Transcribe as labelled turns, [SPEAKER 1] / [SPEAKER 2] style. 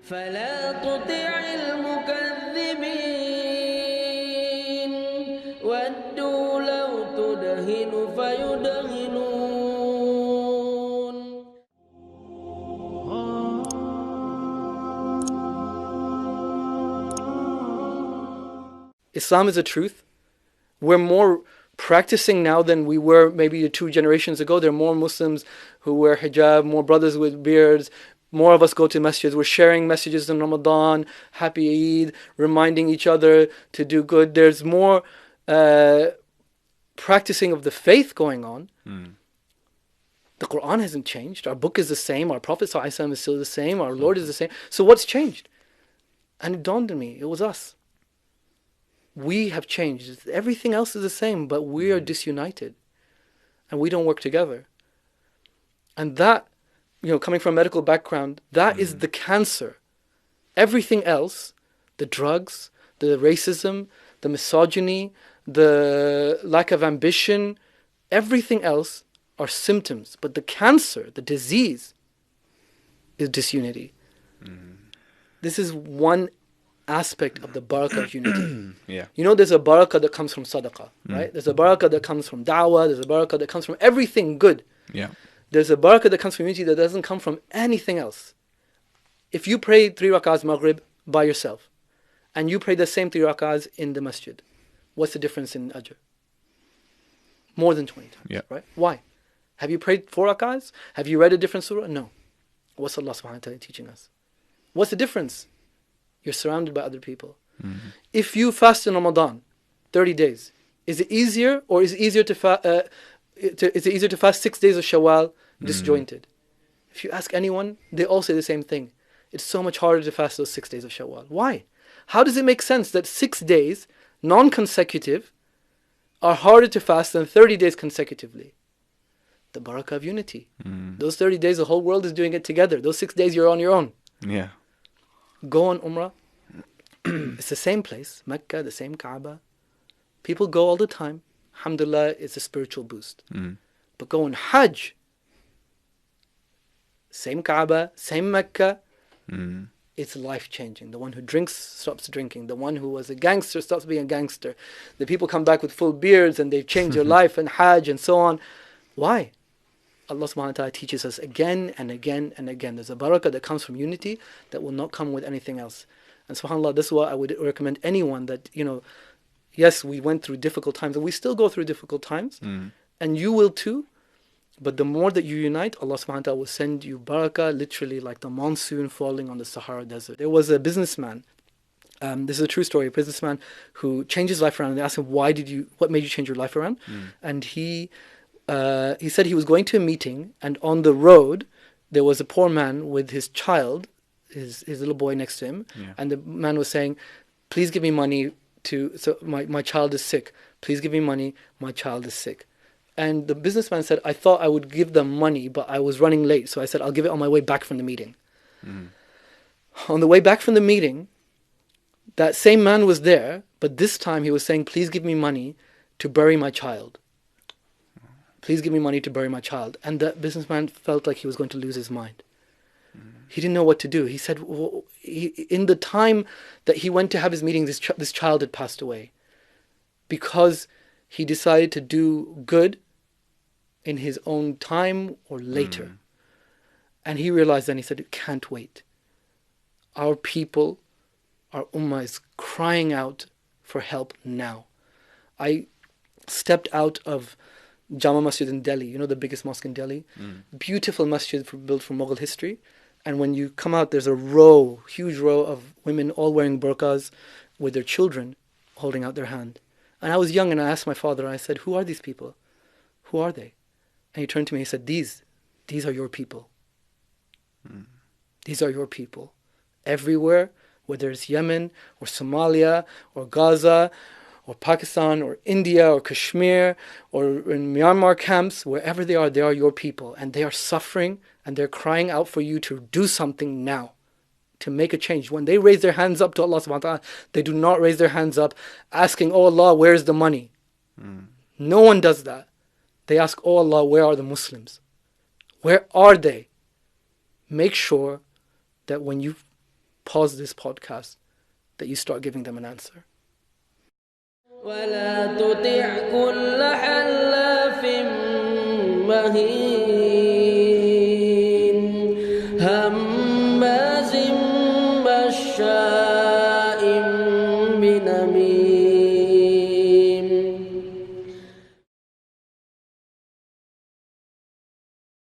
[SPEAKER 1] فلا تطع المكذبين ودوا لو تدهن فيدهنون.
[SPEAKER 2] Islam is a truth. We're more practicing now than we were maybe 2 generations ago. There are more Muslims who wear hijab, more brothers with beards. More of us go to masjids. We're sharing messages in Ramadan, Happy Eid, reminding each other to do good. There's more practicing of the faith going on. The Quran hasn't changed. Our book is the same. Our Prophet ﷺ is still the same. Our Lord is the same. So what's changed? And it dawned on me, it was us. We have changed. Everything else is the same, but we are disunited. And we don't work together. And that, coming from a medical background, that is the cancer. Everything else, the drugs, the racism, the misogyny, the lack of ambition, everything else are symptoms. But the cancer, the disease, is disunity. This is one aspect of the barakah of unity. There's a barakah that comes from sadaqah, right? There's a barakah that comes from da'wah. There's a barakah that comes from everything good. There's a barakah that comes from unity that doesn't come from anything else. If you pray 3 rakahs maghrib by yourself, and you pray the same 3 rakahs in the masjid, what's the difference in ajr? More than 20 times, right? Why? Have you prayed 4 rakahs? Have you read a different surah? No. What's Allah subhanahu wa ta'ala teaching us? What's the difference? You're surrounded by other people. If you fast in Ramadan, 30 days, is it easier or is it easier to fast 6 days of Shawwal disjointed? If you ask anyone, they all say the same thing. It's so much harder to fast those 6 days of Shawwal. Why? How does it make sense that 6 days, non-consecutive, are harder to fast than 30 days consecutively? The barakah of unity. Those 30 days, the whole world is doing it together. Those 6 days, you're on your own. Go on Umrah. It's the same place, Mecca, the same Kaaba. People go all the time. Alhamdulillah, it's a spiritual boost. But go on Hajj. Same Kaaba, same Mecca. It's life-changing. The one who drinks stops drinking. The one who was a gangster stops being a gangster. The people come back with full beards and they've changed their life and Hajj and so on. Why? Allah subhanahu wa ta'ala teaches us again and again and again. There's a barakah that comes from unity that will not come with anything else. And subhanAllah, this is why I would recommend anyone that, yes, we went through difficult times and we still go through difficult times. And you will too. But the more that you unite, Allah subhanahu wa ta'ala will send you barakah, literally like the monsoon falling on the Sahara Desert. There was a businessman, this is a true story, a businessman who changed his life around. And they asked him, what made you change your life around? And he said he was going to a meeting, and on the road there was a poor man with his child, his little boy next to him, and the man was saying, please give me money my child is sick. Please give me money, my child is sick. And the businessman said, I thought I would give them money, but I was running late, so I said, I'll give it on my way back from the meeting. On the way back from the meeting, that same man was there, but this time he was saying, please give me money to bury my child. Please give me money to bury my child. And the businessman felt like he was going to lose his mind. He didn't know what to do. He said, in the time that he went to have his meeting, this child had passed away. Because he decided to do good in his own time or later. And he realized then, he said, it can't wait. Our people, our ummah is crying out for help now. I stepped out of Jama Masjid in Delhi, the biggest mosque in Delhi. Beautiful masjid built from Mughal history. And when you come out, there's a huge row of women all wearing burqas with their children holding out their hand. And I was young and I asked my father, I said, who are these people? Who are they? And he turned to me and he said, these are your people. These are your people. Everywhere, whether it's Yemen or Somalia or Gaza or Pakistan or India or Kashmir or in Myanmar camps, wherever they are your people. And they are suffering and they're crying out for you to do something now, to make a change. When they raise their hands up to Allah subhanahu wa ta'ala, they do not raise their hands up asking, oh Allah, where's the money? No one does that. They ask, oh Allah, where are the Muslims? Where are they? Make sure that when you pause this podcast, that you start giving them an answer.
[SPEAKER 1] ولا تطع كل حلاف مهين هماز مشاء بنميم